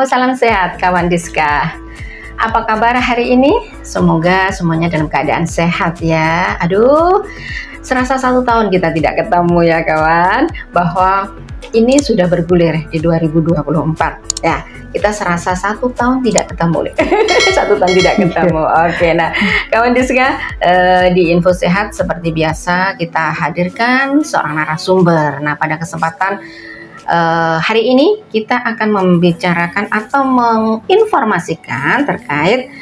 salam sehat kawan Diska. Apa kabar hari ini? Semoga semuanya dalam keadaan sehat ya. Aduh, serasa 1 tahun kita tidak ketemu ya kawan. Bahwa ini sudah bergulir di 2024 ya. Kita serasa 1 tahun tidak ketemu. 1 tahun tidak ketemu. Oke, nah kawan Diska, di Info Sehat seperti biasa kita hadirkan seorang narasumber. Nah pada kesempatan hari ini kita akan membicarakan atau menginformasikan terkait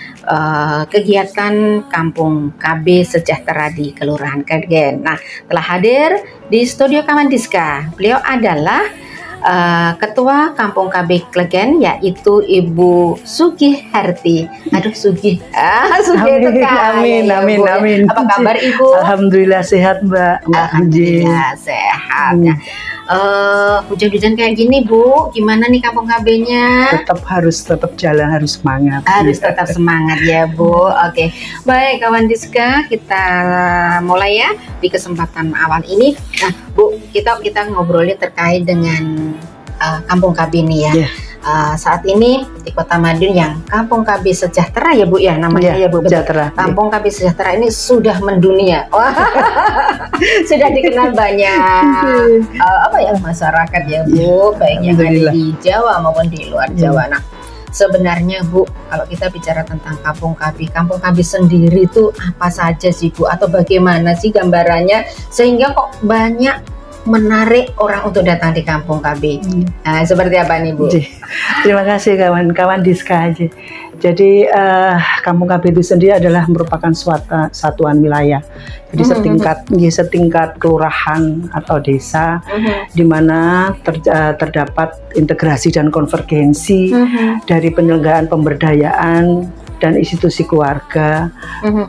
kegiatan Kampung KB Sejahtera di Kelurahan Klegen. Nah, telah hadir di studio kawan Diska. Beliau adalah Ketua Kampung KB Klegen, yaitu Ibu Sugiharti. Aduh, Sugi. Sugi itu kan. Amin. Apa kabar Ibu? Alhamdulillah sehat Mbak Anji. Alhamdulillah sehat. Ya. Hujan-hujan kayak gini Bu, gimana nih Kampung KB-nya? Tetap jalan, harus semangat. Harus tetap semangat ya Bu. Oke, baik kawan Diska, kita mulai ya di kesempatan awal ini. Nah Bu, kita ngobrolin terkait dengan Kampung KB ini ya. Saat ini di Kota Madiun yang Kampung KB Sejahtera ya Bu ya namanya ya Bu. Sejahtera. Kampung KB Sejahtera ini sudah mendunia. Sudah dikenal banyak masyarakat ya Bu, baik yang ada di Jawa maupun di luar Jawa. Nah, sebenarnya Bu, kalau kita bicara tentang Kampung KB sendiri itu apa saja sih Bu, atau bagaimana sih gambarannya sehingga kok banyak menarik orang untuk datang di Kampung KB. Nah, seperti apa nih Bu? Terima kasih kawan-kawan Diska aja. Jadi Kampung KB itu sendiri adalah merupakan satuan wilayah. Jadi setingkat kelurahan atau desa, di mana terdapat integrasi dan konvergensi dari penyelenggaraan pemberdayaan dan institusi keluarga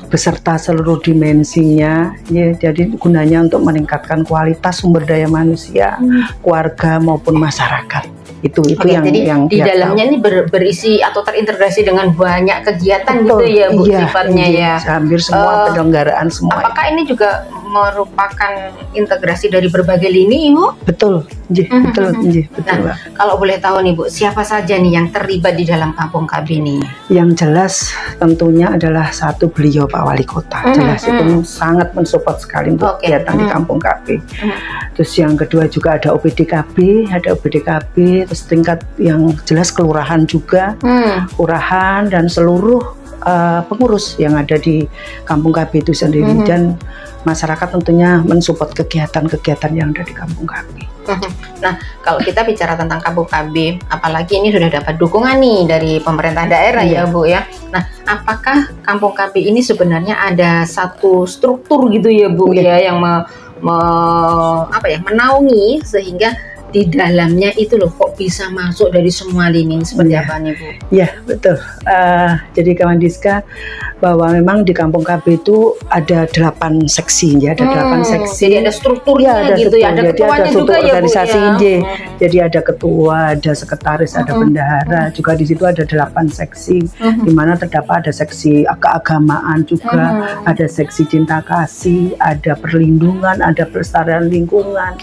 beserta seluruh dimensinya ya, jadi gunanya untuk meningkatkan kualitas sumber daya manusia, keluarga maupun masyarakat. Itu yang di dalamnya ini berisi atau terintegrasi dengan banyak kegiatan. Betul, gitu ya Bu, sifatnya ya. Hampir semua penyelenggaraan semua. Apakah ini juga merupakan integrasi dari berbagai lini Bu? Betul. Betul. Nah, kalau boleh tahu nih Bu, siapa saja nih yang terlibat di dalam Kampung KB ini? Yang jelas tentunya adalah satu, beliau Pak Wali Kota. Jelas itu sangat mensupport sekali untuk kegiatan di Kampung KB. Terus yang kedua juga ada OPDKB, terus tingkat yang jelas kelurahan juga, kelurahan dan seluruh pengurus yang ada di Kampung KB itu sendiri, dan masyarakat tentunya mensupport kegiatan-kegiatan yang ada di Kampung KB. Nah, kalau kita bicara tentang Kampung KB, apalagi ini sudah dapat dukungan nih dari pemerintah daerah ya Bu ya. Nah, apakah Kampung KB ini sebenarnya ada satu struktur gitu ya Bu ya yang menaungi sehingga di dalamnya itu loh kok bisa masuk dari semua lini, seperti apa nih Bu? Ya betul. Jadi kawan Diska, bahwa memang di Kampung KB itu ada 8 seksi ya, ada 8 seksi. Jadi ada strukturnya gitu ya, ada ketuanya juga ya Bu ya. Jadi ada ketua, ada sekretaris, ada bendahara, juga di situ ada 8 seksi, di mana terdapat ada seksi keagamaan juga, ada seksi cinta kasih, ada perlindungan, ada pelestarian lingkungan,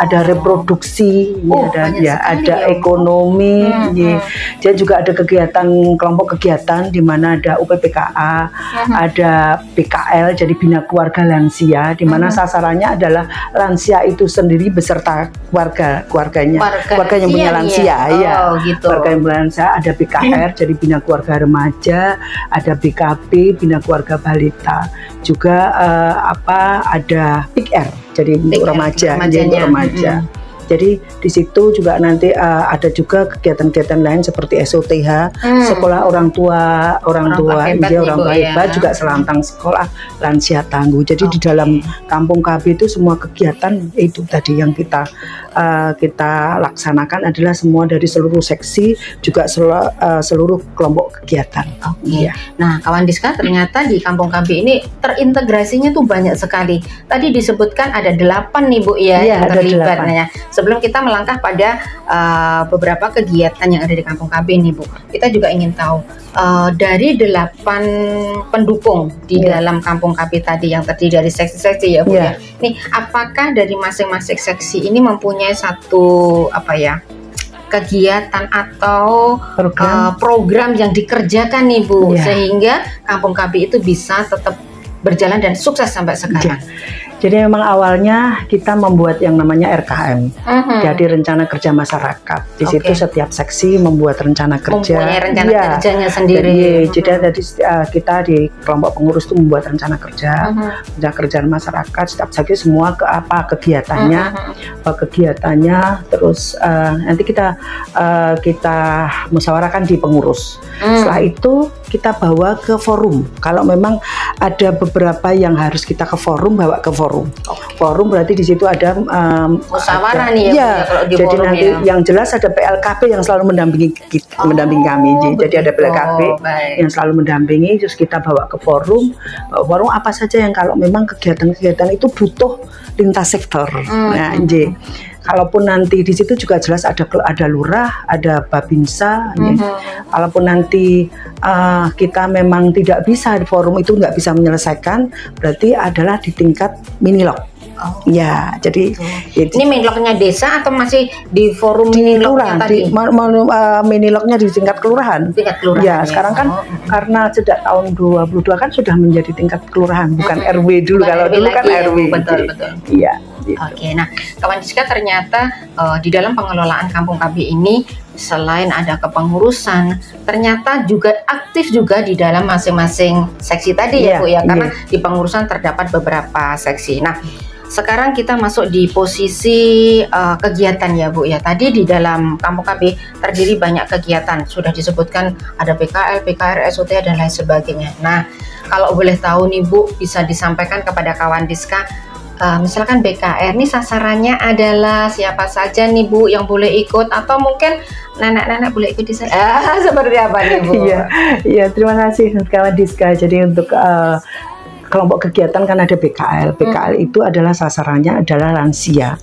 ada reproduksi. Ada ekonomi, dia juga ada kelompok kegiatan di mana ada UPPKA, ada PKL, jadi Bina Keluarga Lansia, di mana sasarannya adalah lansia itu sendiri beserta keluarga yang punya lansia, keluarga yang punya lansia. Ada BKR, jadi Bina Keluarga Remaja, ada BKB, Bina Keluarga Balita, juga ada PIKR, jadi untuk remaja. Jadi di situ juga nanti ada juga kegiatan-kegiatan lain seperti SOTH, sekolah orang tua hebat, juga selantang sekolah lansia tangguh. Jadi di dalam Kampung KB itu semua kegiatan itu tadi yang kita laksanakan adalah semua dari seluruh seksi, juga seluruh kelompok kegiatan. Nah kawan Diska, ternyata di Kampung KB ini terintegrasinya tuh banyak sekali. Tadi disebutkan ada 8 nih Bu ya yang terlibat. Sebelum kita melangkah pada beberapa kegiatan yang ada di Kampung KB ini Bu, kita juga ingin tahu dari 8 pendukung di dalam Kampung KB tadi yang terdiri dari seksi-seksi ya Bu ya. Nih, apakah dari masing-masing seksi ini mempunyai satu kegiatan atau program yang dikerjakan nih Bu, sehingga Kampung KB itu bisa tetap berjalan dan sukses sampai sekarang? Jadi memang awalnya kita membuat yang namanya RKM, jadi rencana kerja masyarakat. Di situ setiap seksi membuat rencana kerja, mempunyai rencana kerjanya sendiri. Jadi kita di kelompok pengurus itu membuat rencana kerja, kerjaan masyarakat. Setiap seksi semua kegiatannya, terus nanti kita musyawarahkan di pengurus. Setelah itu kita bawa ke forum. Kalau memang ada beberapa yang harus kita ke forum, bawa ke forum. Forum berarti di situ ada musyawarah nih ya, kalau di jadi forum nanti yang jelas ada PLKP yang selalu mendampingi kami. Jadi ada PLKP yang selalu mendampingi, terus kita bawa ke forum. Forum apa saja yang kalau memang kegiatan-kegiatan itu butuh lintas sektor. Nah, kalaupun nanti di situ juga jelas ada lurah, ada babinsa. Kalaupun nanti kita memang tidak bisa di forum itu nggak bisa menyelesaikan, berarti adalah di tingkat minilog. Ya, jadi ini minilognya desa atau masih di forum minilognya tadi? Minilognya di tingkat kelurahan. Tingkat kelurahan. Ya, sekarang kan karena sejak tahun 2022 kan sudah menjadi tingkat kelurahan, bukan RW dulu. Kalau dulu kan RW. Betul. Iya. Gitu. Oke, nah kawan Diska, ternyata di dalam pengelolaan Kampung KB ini selain ada kepengurusan, ternyata juga aktif juga di dalam masing-masing seksi tadi ya Bu ya, karena di pengurusan terdapat beberapa seksi. Nah, sekarang kita masuk di posisi kegiatan ya Bu ya. Tadi di dalam Kampung KB terdiri banyak kegiatan, sudah disebutkan ada PKL, PKR, SOT dan lain sebagainya. Nah, kalau boleh tahu nih Bu, bisa disampaikan kepada kawan Diska, misalkan BKR nih sasarannya adalah siapa saja nih Bu yang boleh ikut, atau mungkin nenek-nenek boleh ikut di sana? Seperti apa nih Bu? Iya, terima kasih kawan Diska. Jadi untuk kelompok kegiatan kan ada BKL. BKL itu adalah sasarannya adalah lansia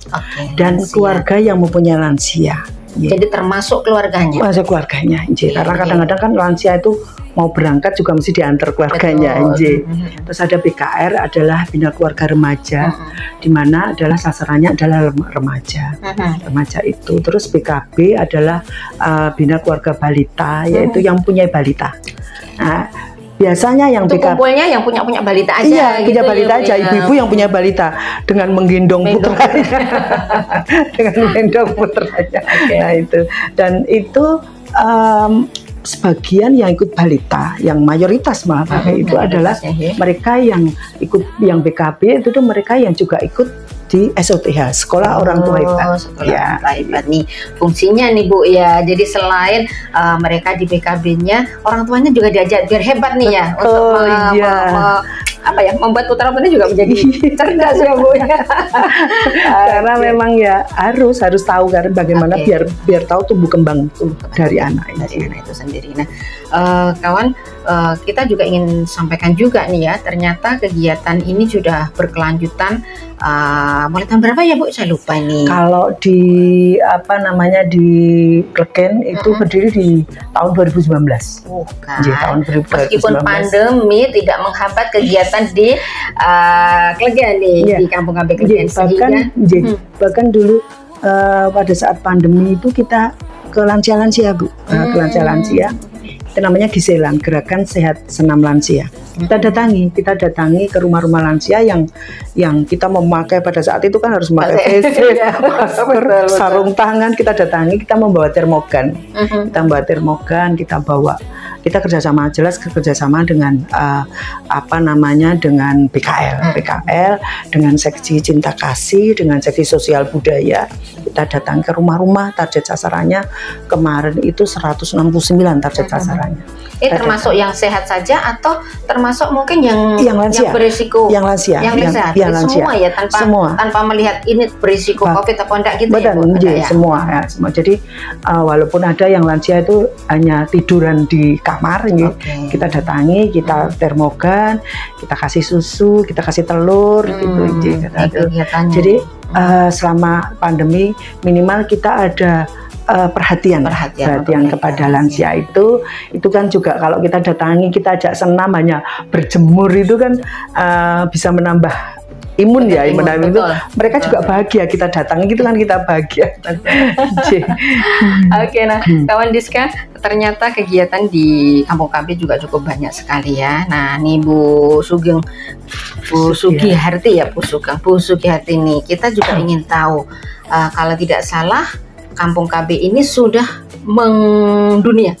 dan keluarga yang mempunyai lansia. Jadi termasuk keluarganya? Masuk keluarganya, karena kadang-kadang kan lansia itu mau berangkat juga mesti diantar keluarganya. Terus ada BKR adalah Bina Keluarga Remaja, di mana adalah sasarannya adalah remaja. Remaja itu. Terus BKB adalah Bina Keluarga Balita, yaitu yang punya balita. Nah, biasanya yang BKB kumpulnya yang punya balita aja. Iya, gitu punya balita aja, ibu-ibu yang punya balita dengan menggendong putranya. Dengan menggendong putranya. Nah, itu. Dan itu sebagian yang ikut balita, yang mayoritas malah itu adalah mereka yang ikut yang BKB itu tuh mereka yang juga ikut di SOTH, Sekolah Orang Tua Hebat. Sekolah Orang Tua Hebat nih fungsinya nih Bu ya. Jadi selain mereka di BKB-nya, orang tuanya juga diajak biar hebat nih ya, untuk membuat putra-putrinya juga menjadi cerdas ya Bu ya. Karena memang ya harus tahu kan bagaimana biar tahu tumbuh kembang dari anak itu sendiri. Nah, kawan, kita juga ingin sampaikan juga nih ya, ternyata kegiatan ini sudah berkelanjutan mulai tahun berapa ya Bu? Saya lupa nih. Kalau di di Klegen itu berdiri di tahun 2019. Tahun 2019. Meskipun pandemi tidak menghambat kegiatan di Klegen di Kampung KB Klegen. Bahkan dulu pada saat pandemi itu kita ke lansia-lansia Bu, ke lansia-lansia. Itu namanya Giselan, Gerakan Sehat Senam Lansia. Kita datangi ke rumah-rumah lansia yang kita memakai pada saat itu kan harus memakai face, masker, sarung tangan. Kita datangi, kita membawa termogan. Kita membawa termogan, kita kerjasama dengan dengan BKL, dengan seksi cinta kasih, dengan seksi sosial budaya. Kita datang ke rumah-rumah, target sasarannya kemarin itu 169 target sasarannya. Ini termasuk yang sehat saja atau termasuk mungkin yang lansia, yang berisiko? Yang lansia. Semua ya, tanpa melihat ini berisiko COVID atau enggak gitu. Semua. Jadi walaupun ada yang lansia itu hanya tiduran di kamar, kita datangi, kita termogan, kita kasih susu, kita kasih telur, gitu. Jadi selama pandemi minimal kita ada perhatian kepada lansia itu kan juga kalau kita datangi, kita ajak senam, hanya berjemur itu kan bisa menambah imun ya, imun itu betul. mereka juga bahagia kita datang gitu kan, kita bahagia. Oke, nah kawan Diska, ternyata kegiatan di Kampung KB juga cukup banyak sekali ya. Nah nih Bu Sugiharti ya, Bu Sugiharti nih, kita juga ingin tahu kalau tidak salah Kampung KB ini sudah mendunia,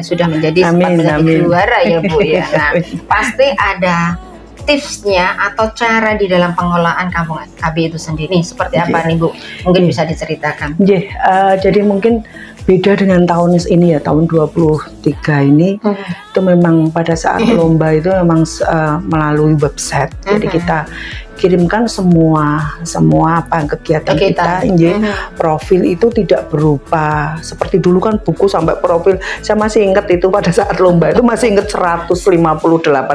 sudah menjadi sempat menjadi juara ya Bu ya. Nah pasti ada tipsnya atau cara di dalam pengelolaan Kampung KB itu sendiri seperti apa nih Bu? Mungkin bisa diceritakan. Jadi mungkin beda dengan tahun ini ya, tahun 23 ini itu memang pada saat lomba itu memang melalui website. Jadi kita kirimkan semua apa kegiatan kita, profil itu tidak berubah seperti dulu kan, buku sampai profil. Saya masih ingat itu pada saat lomba itu masih ingat 158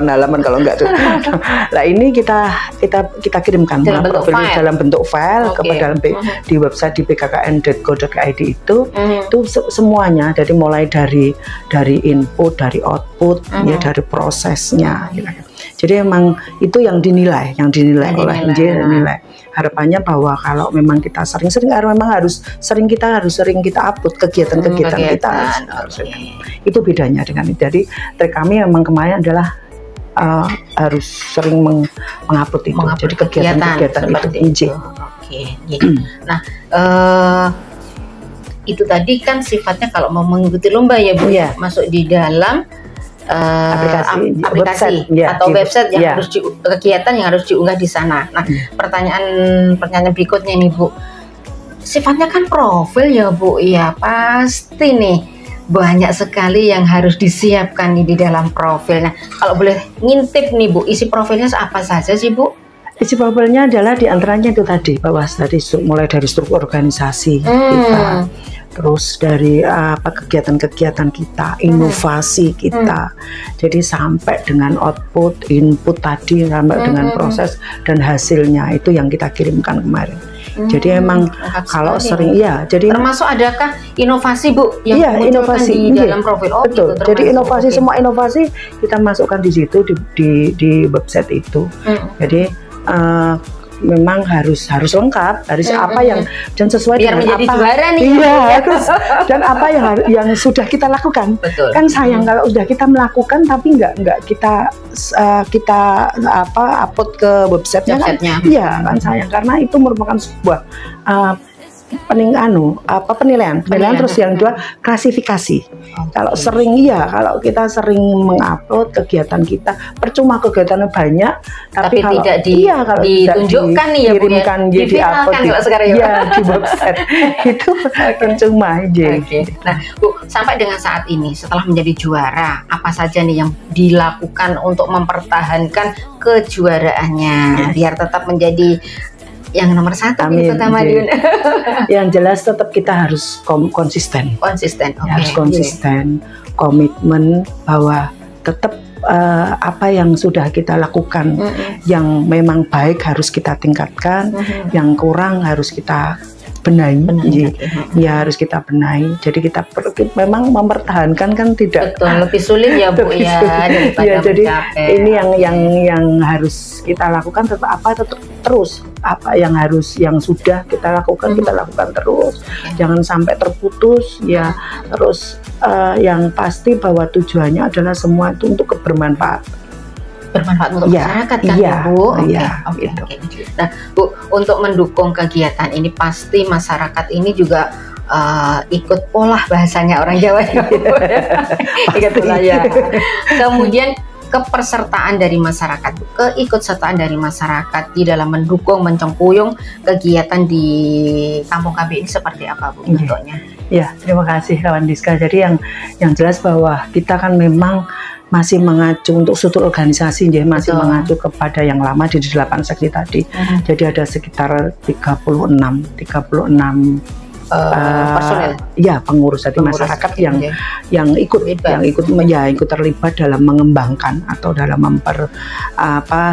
halaman kalau enggak. Nah ini kita kirimkan dalam profil dalam bentuk file kepada di website di bkkn.go.id itu semuanya, jadi mulai dari input, dari output, ya dari prosesnya. Jadi emang itu yang dinilai oleh nilai. Harapannya bahwa kalau memang kita memang harus sering kita upload kegiatan-kegiatan kita. Itu bedanya dengan itu. Jadi trik kami memang kemarin adalah harus sering mengupload itu. Jadi kegiatan-kegiatan itu. Nah, itu tadi kan sifatnya kalau mau mengikuti lomba ya Bu, masuk di dalam aplikasi atau website yang harus kegiatan yang harus diunggah di sana. Nah, pertanyaan berikutnya nih Bu, sifatnya kan profil ya Bu, ya pasti nih banyak sekali yang harus disiapkan nih di dalam profil. Nah, kalau boleh ngintip nih Bu, isi profilnya apa saja sih Bu? Isi profilnya adalah diantaranya itu tadi, bahwa mulai dari struktur organisasi kita, terus dari kegiatan-kegiatan kita, inovasi kita, jadi sampai dengan output, input tadi, sampai dengan proses dan hasilnya itu yang kita kirimkan kemarin. Jadi emang kalau sering jadi termasuk adakah inovasi Bu yang inovasi di dalam profil? Betul. Gitu, jadi inovasi semua inovasi kita masukkan di situ di website itu. Jadi memang harus lengkap, harus apa yang dan sesuai biar dengan menjadi apa juara nih terus, dan apa yang sudah kita lakukan. Betul. Kan sayang kalau sudah kita melakukan tapi nggak kita upload ke websitenya kan. Kan sayang, karena itu merupakan sebuah penilaian terus yang kedua klasifikasi. Kalau kita sering mengupload kegiatan kita, percuma kegiatannya banyak tapi kalau tidak ditunjukkan nih ya Bu, diviralkan kalau sekarang di website itu percuma aja. Nah Bu, sampai dengan saat ini setelah menjadi juara, apa saja nih yang dilakukan untuk mempertahankan kejuaraannya biar tetap menjadi yang nomor 1 di Kota Madiun? Yang jelas tetap kita harus konsisten. Harus konsisten, komitmen bahwa tetap apa yang sudah kita lakukan, yang memang baik harus kita tingkatkan, yang kurang harus kita benahi. Harus kita benahi. Jadi kita memang mempertahankan kan tidak lebih sulit ya Bu ya daripada jadi ini yang harus kita lakukan tetap terus apa yang sudah kita lakukan terus, jangan sampai terputus ya. Terus yang pasti bahwa tujuannya adalah semua itu untuk bermanfaat untuk masyarakat kan Bu. Nah Bu, untuk mendukung kegiatan ini pasti masyarakat ini juga ikut pola bahasanya orang Jawa ya Bu. Ikut pola ya. Kemudian keikutsertaan dari masyarakat di dalam mendukung, mencengkuyung kegiatan di Kampung KB ini seperti apa Bu bentuknya? Ya, terima kasih kawan Diska. Jadi yang jelas bahwa kita kan memang masih mengacu untuk struktur organisasi, masih mengacu kepada yang lama di 8 seksi tadi. Jadi ada sekitar 36 personel, pengurus dari masyarakat yang ikut terlibat dalam mengembangkan atau dalam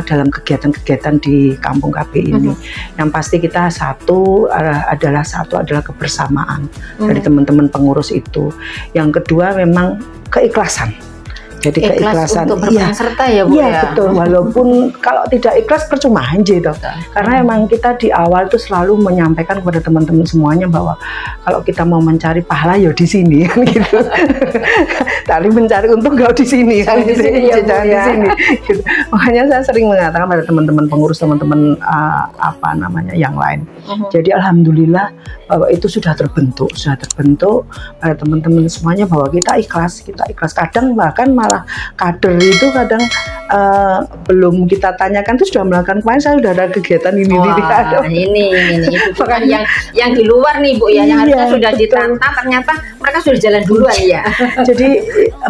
dalam kegiatan-kegiatan di Kampung KB ini. Yang pasti kita satu adalah kebersamaan dari teman-teman pengurus itu. Yang kedua memang keikhlasan. Jadi ikhlas keikhlasan, untuk berperan serta ya Bu iya, ya. betul. Walaupun kalau tidak ikhlas percuma aja itu. Karena emang kita di awal itu selalu menyampaikan kepada teman-teman semuanya bahwa kalau kita mau mencari pahala ya di sini kan gitu. Tapi mencari untung gak di sini kan di sini ya, Bu, jangan ya. di sini. Gitu. Makanya saya sering mengatakan pada teman-teman pengurus, teman-teman apa namanya yang lain. Jadi alhamdulillah bahwa itu sudah terbentuk pada teman-teman semuanya bahwa kita ikhlas. Kadang bahkan malah kader itu kadang belum kita tanyakan tuh sudah melakukan, kemarin saya sudah ada kegiatan ini. Wah, ini itu bukan yang di luar nih Bu ya, yang harusnya sudah ditata, ternyata mereka sudah jalan duluan ya. Jadi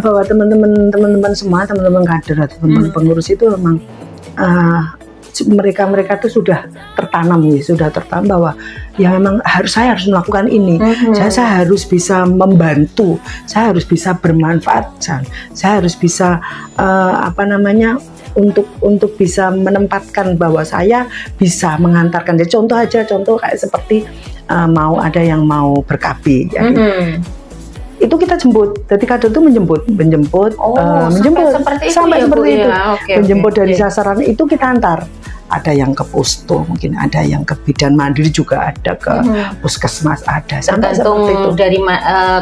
bahwa teman-teman semua, teman-teman kader atau teman-teman pengurus itu memang mereka tuh sudah tertanam bahwa ya memang saya harus melakukan ini. Saya harus bisa membantu, saya harus bisa bermanfaat, saya harus bisa untuk bisa menempatkan bahwa saya bisa mengantarkan. Jadi contoh kayak seperti mau ada yang mau ber-KB ya. Itu kita jemput, jadi kader itu menjemput, sampai seperti itu. Ya. Menjemput dari sasaran itu kita antar. Ada yang ke posto, mungkin ada yang ke bidan mandiri, juga ada ke puskesmas, ada. Sampai seperti itu. Dari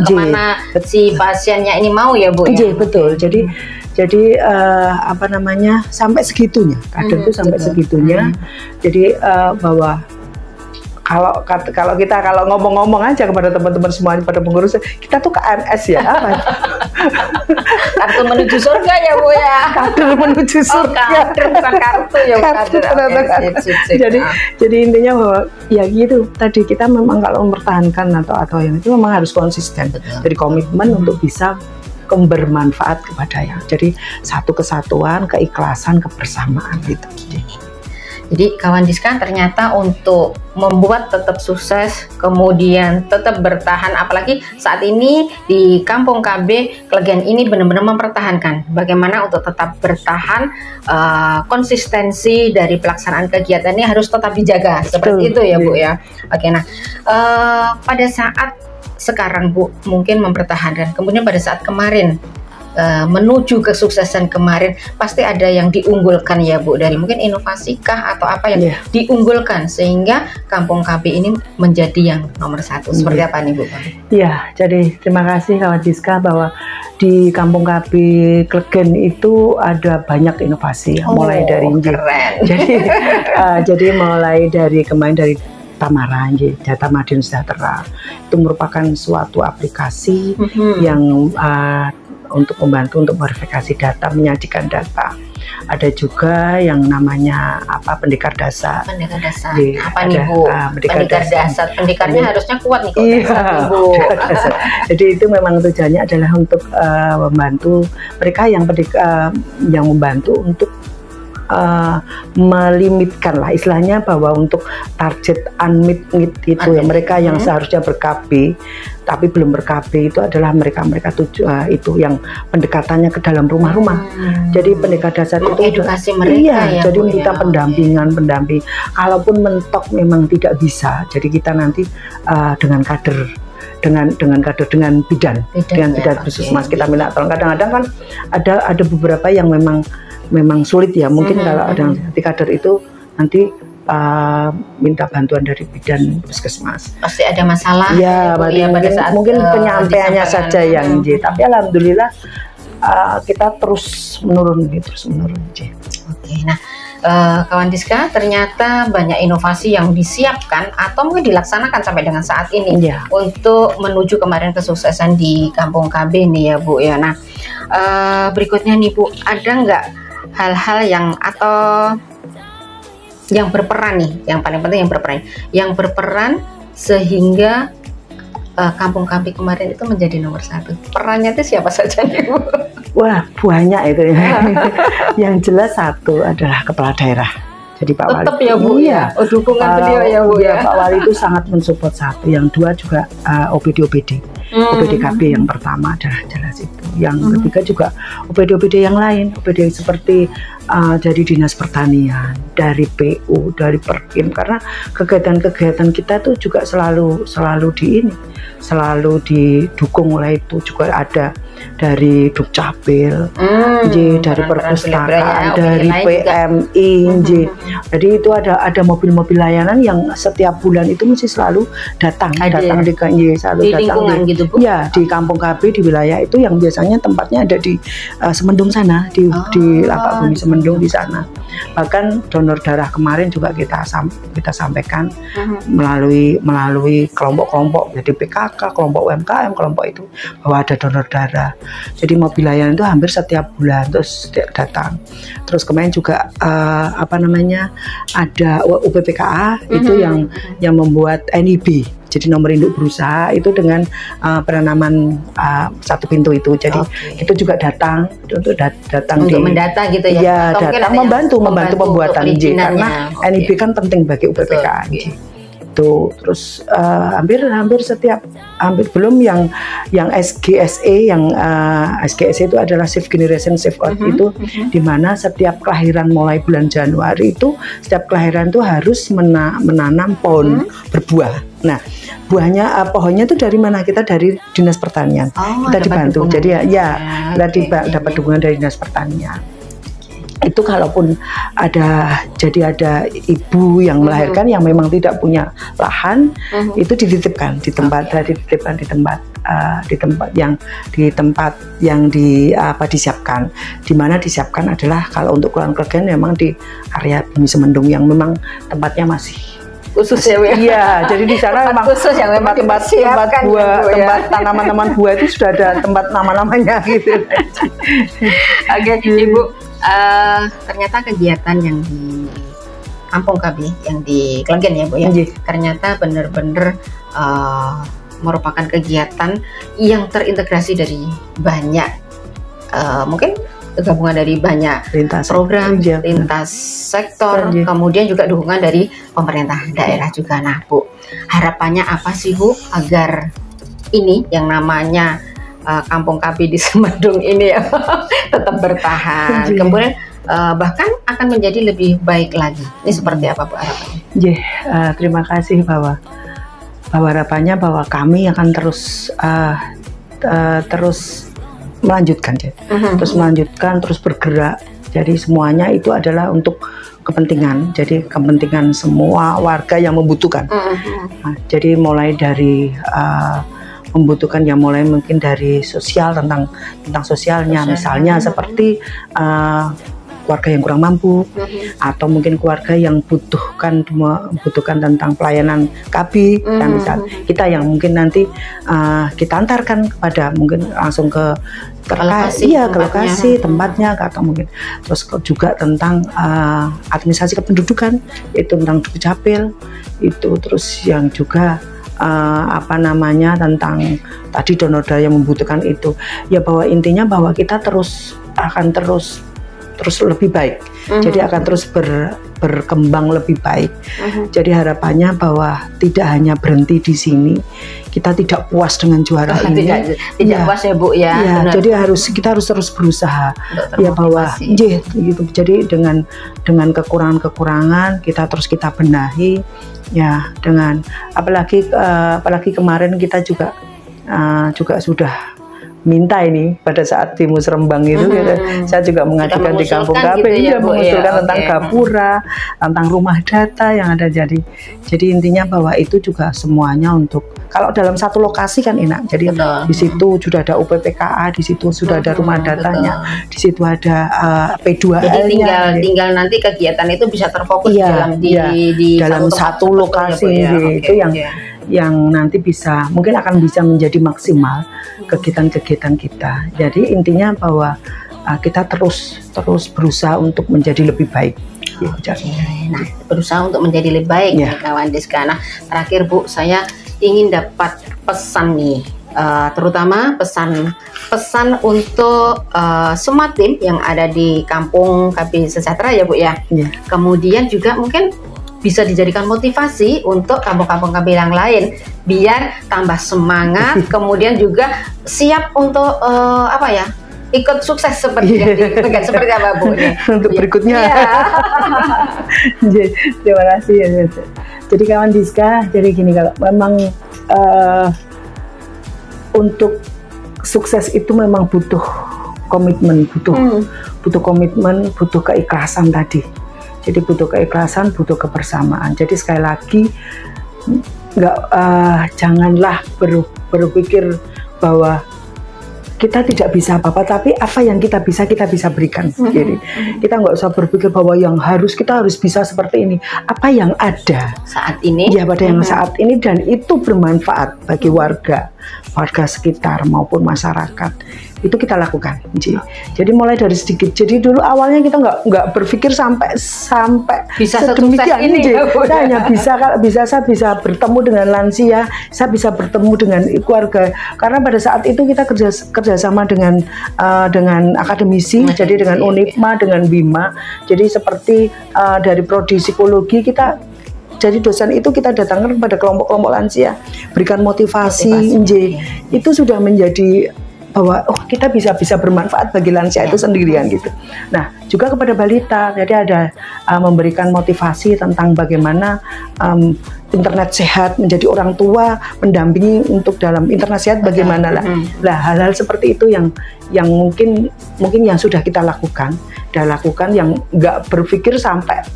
kemana si pasiennya ini mau ya Bu ya. Betul. Jadi sampai segitunya, kader itu sampai segitunya. Jadi bahwa kalau kita ngomong-ngomong aja kepada teman-teman semuanya, pada pengurus, kita tuh KMS ya, apa? Kartu menuju surga ya Bu ya. Kartu menuju surga. Kartu bukan kartu ya. Jadi intinya bahwa ya gitu. Tadi kita memang kalau mempertahankan atau yang itu memang harus konsisten. Jadi komitmen untuk bisa bermanfaat kepada yang. Jadi satu kesatuan, keikhlasan, kebersamaan gitu. Jadi kawan Diska ternyata untuk membuat tetap sukses, kemudian tetap bertahan, apalagi saat ini di Kampung KB Klegen ini benar-benar mempertahankan bagaimana untuk tetap bertahan, konsistensi dari pelaksanaan kegiatan ini harus tetap dijaga. Seperti itu ya Bu ya. Oke, nah pada saat sekarang Bu mungkin mempertahankan, kemudian pada saat kemarin menuju kesuksesan kemarin pasti ada yang diunggulkan ya Bu, dari mungkin inovasi kah atau apa yang diunggulkan sehingga Kampung KB ini menjadi yang nomor satu. Seperti apa nih Bu? Iya, jadi terima kasih kawan Diska bahwa di Kampung KB Klegen itu ada banyak inovasi, mulai dari keren. Jadi mulai dari kemarin dari Tamara, Data Madiun Sejahtera, itu merupakan suatu aplikasi yang untuk membantu untuk verifikasi data, menyajikan data. Ada juga yang namanya Pendekar Dasar. Pendekar Dasar. Apa nih Bu? Pendekar Dasar. Pendekarnya harusnya kuat nih Bu. Jadi itu memang tujuannya adalah untuk membantu mereka yang membantu untuk melimitkan lah istilahnya, bahwa untuk target unmet need itu ya, mereka yang seharusnya ber-KB tapi belum ber-KB itu adalah mereka itu yang pendekatannya ke dalam rumah-rumah. Jadi Pendekar Dasar itu edukasi mereka ya, jadi minta pendamping. Kalaupun mentok memang tidak bisa, jadi kita nanti dengan kader dengan bidan puskesmas kita minta tolong. Kadang-kadang kan ada beberapa yang memang sulit ya, mungkin kalau ada di kader itu nanti minta bantuan dari bidan puskesmas. Pasti ada masalah ya, mungkin penyampaiannya saja yang tapi alhamdulillah kita terus menurun. Oke, nah kawan Diska, ternyata banyak inovasi yang disiapkan atau mungkin dilaksanakan sampai dengan saat ini untuk menuju kemarin kesuksesan di Kampung KB nih ya Bu ya. Nah berikutnya nih Bu, ada nggak hal-hal yang berperan nih, yang paling penting yang berperan sehingga Kampung KB kemarin itu menjadi nomor satu? Perannya itu siapa saja nih Bu? Wah, banyak itu ya. Yang jelas satu adalah kepala daerah. Jadi Pak Wali. Tetap ya Bu ya. Dukungan beliau ya Bu ya. Pak Wali itu sangat mensupport satu. Yang dua juga OPD KB yang pertama adalah jelas itu. Yang ketiga juga OPD yang lain, OPD seperti dari Dinas Pertanian, dari PU, dari Perkim, karena kegiatan-kegiatan kita tuh juga selalu didukung oleh itu. Juga ada dari Dukcapil, dari perpustakaan, dari PMI, jadi itu ada mobil-mobil layanan yang setiap bulan itu mesti selalu datang di lingkungan gitu, Bu? Ya, di Kampung KB di wilayah itu yang biasanya tempatnya ada di Semendung sana, di Lapak Bumi Semendung di sana. Bahkan donor darah kemarin juga kita sampaikan melalui kelompok-kelompok, jadi PKK, kelompok UMKM, kelompok itu bahwa ada donor darah. Jadi mobil layanan itu hampir setiap bulan terus datang. Terus kemarin juga ada UPPKA itu yang membuat NIB. Jadi nomor induk berusaha itu dengan penanaman satu pintu itu. Jadi itu juga datang untuk mendata gitu ya. Ya, datang membantu pembuatan karena NIB kan penting bagi UPPKA. Itu terus hampir belum yang SGSE SGSE itu adalah Safe Generation Safe Earth itu di mana setiap kelahiran mulai bulan Januari itu setiap kelahiran itu harus menanam pohon berbuah. Nah, pohonnya itu dari mana? Kita dari Dinas Pertanian. Kita dibantu. Jadi kita dapat dukungan dari Dinas Pertanian. Itu kalaupun ada ibu yang melahirkan yang memang tidak punya lahan, itu dititipkan di tempat yang disiapkan. Di mana disiapkan adalah kalau untuk keluarga memang di area Bumi Semendung yang memang tempatnya masih khusus ya, Bu? Iya, jadi di sana memang khusus yang memang tempat tanaman-tanaman buah itu sudah ada tempat nama-namanya gitu. Oke, Ibu, ternyata kegiatan yang di Kampung KB yang di Klegen ya, Bu ya, ternyata benar-benar merupakan kegiatan yang terintegrasi dari banyak mungkin gabungan dari banyak program, lintas sektor, kemudian juga dukungan dari pemerintah daerah juga. Nah, Bu, harapannya apa sih, Bu, agar ini yang namanya Kampung KB di Semendung ini ya tetap bertahan, kemudian bahkan akan menjadi lebih baik lagi. Ini seperti apa, Bu, harapannya? Terima kasih bahwa harapannya bahwa kami akan terus melanjutkan, terus bergerak. Jadi semuanya itu adalah untuk kepentingan. Jadi kepentingan semua warga yang membutuhkan. Nah, jadi mulai dari membutuhkan yang mulai mungkin dari sosial tentang sosialnya, misalnya seperti keluarga yang kurang mampu, atau mungkin keluarga yang membutuhkan tentang pelayanan KB, dan misal kita yang mungkin nanti kita antarkan kepada mungkin langsung ke lokasi tempatnya, atau mungkin terus juga tentang administrasi kependudukan itu tentang Dukcapil itu, terus yang juga tentang tadi donor darah yang membutuhkan itu ya, bahwa intinya bahwa kita akan terus lebih baik. Jadi akan terus berkembang lebih baik. Jadi harapannya bahwa tidak hanya berhenti di sini. Kita tidak puas dengan juara ini. Tidak puas ya, Bu ya. Jadi kita harus terus berusaha. Ya bahwa gitu. Jadi dengan kekurangan-kekurangan kita benahi. Ya, dengan apalagi kemarin kita juga sudah minta ini pada saat di Musrembang itu saya juga mengajukan di Kampung KB mengusulkan tentang gapura, tentang rumah data yang ada. Jadi intinya bahwa itu juga semuanya untuk, kalau dalam satu lokasi kan enak. Jadi di situ sudah ada UPPKA, di situ sudah ada rumah datanya, di situ ada P2L-nya. Jadi tinggal nanti kegiatan itu bisa terfokus dalam satu lokasi itu yang nanti mungkin akan bisa menjadi maksimal kegiatan-kegiatan kita. Jadi intinya bahwa kita terus berusaha untuk menjadi lebih baik. Nah, berusaha untuk menjadi lebih baik nih, kawan Diska. Nah, terakhir, Bu, saya ingin dapat pesan nih, terutama pesan untuk semua tim yang ada di Kampung KB Sejahtera ya, Bu ya. Kemudian juga mungkin bisa dijadikan motivasi untuk kampung-kampung KB yang lain biar tambah semangat, kemudian juga siap untuk ikut sukses seperti yang dipegang. Seperti apa, Bu? Untuk berikutnya. Terima kasih. Jadi kawan Diska, jadi gini, kalau memang untuk sukses itu memang butuh komitmen, butuh komitmen, butuh keikhlasan tadi. Jadi butuh keikhlasan, butuh kebersamaan. Jadi sekali lagi janganlah berpikir bahwa kita tidak bisa apa-apa, tapi apa yang kita bisa berikan. Jadi kita nggak usah berpikir bahwa kita harus bisa seperti ini. Apa yang ada saat ini, ya pada yang saat ini, dan itu bermanfaat bagi warga sekitar maupun masyarakat, itu kita lakukan. Jadi mulai dari sedikit. Jadi dulu awalnya kita nggak berpikir sampai bisa sedemikian ini. Saya bisa bertemu dengan lansia, saya bisa bertemu dengan keluarga. Karena pada saat itu kita kerjasama dengan akademisi, jadi dengan Unipma, dengan Bima. Jadi seperti dari prodi psikologi kita. Jadi dosen itu kita datangkan kepada kelompok-kelompok lansia, berikan motivasi. Itu sudah menjadi bahwa kita bisa bermanfaat bagi lansia itu sendirian gitu. Nah, juga kepada balita, jadi ada memberikan motivasi tentang bagaimana internet sehat, menjadi orang tua, mendampingi untuk dalam internet sehat bagaimana lah. Nah, hal-hal seperti itu yang mungkin yang sudah kita lakukan, yang nggak berpikir sampai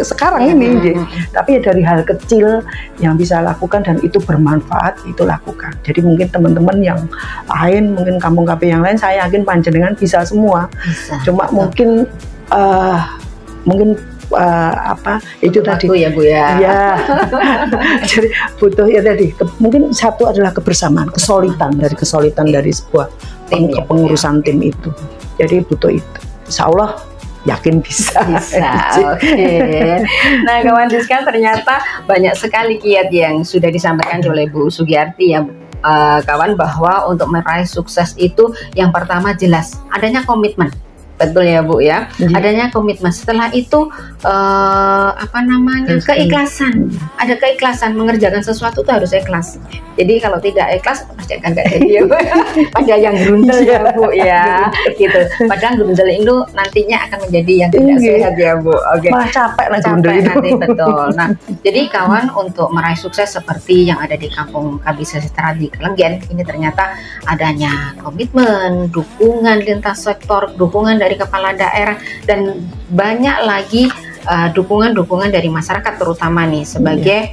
sekarang ini, tapi dari hal kecil yang bisa lakukan dan itu bermanfaat, itu lakukan. Jadi mungkin teman-teman yang lain, mungkin kampung KB yang lain, saya yakin panjenengan bisa semua. Cuma mungkin itu tadi ya Bu ya. Jadi butuh ya tadi, mungkin satu adalah kebersamaan, kesolidan dari sebuah pengurusan tim itu. Jadi butuh itu. Insya Allah yakin bisa. Oke. Nah, kawan Diska, ternyata banyak sekali kiat yang sudah disampaikan oleh Bu Sugiyarti ya, kawan, bahwa untuk meraih sukses itu yang pertama jelas adanya komitmen. Betul ya Bu ya, adanya komitmen. Setelah itu keikhlasan. Ada keikhlasan, mengerjakan sesuatu itu harus ikhlas. Jadi kalau tidak ikhlas pasti akan nggak jadi ya Bu. Pada yang grundel ya Bu ya, gitu. Padahal grundel itu nantinya akan menjadi yang tidak sehat ya Bu. Oke. Malah capek nanti, betul. Nah, jadi kawan, untuk meraih sukses seperti yang ada di Kampung KB Sejahtera di Kelenggen ini, ternyata adanya komitmen, dukungan lintas sektor, dukungan dari kepala daerah, dan banyak lagi dukungan dari masyarakat terutama nih sebagai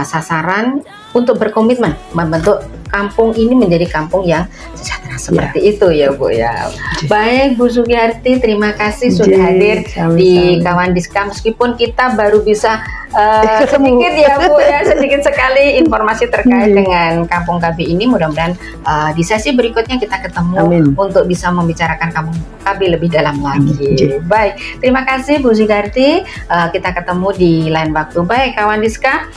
sasaran untuk berkomitmen membentuk kampung ini menjadi kampung yang sejahtera seperti itu ya Bu ya. Baik Bu Sugiyarti, terima kasih sudah hadir di Kawan Diska, meskipun kita baru bisa sedikit ya Bu ya, sedikit sekali informasi terkait dengan Kampung KB ini. Mudah-mudahan di sesi berikutnya kita ketemu untuk bisa membicarakan Kampung KB lebih dalam lagi. Baik, terima kasih Bu Sugiyarti, kita ketemu di lain waktu. Baik kawan Diska,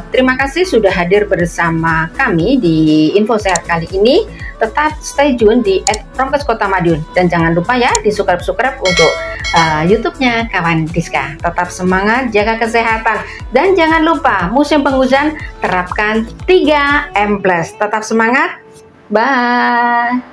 terima kasih sudah hadir bersama kami di Info Sehat kali ini. Tetap stay tune di @promkes Kota Madiun, dan jangan lupa ya di subscribe untuk YouTube-nya Kawan Diska. Tetap semangat, jaga kesehatan, dan jangan lupa musim penghujan terapkan 3M+. Tetap semangat, bye.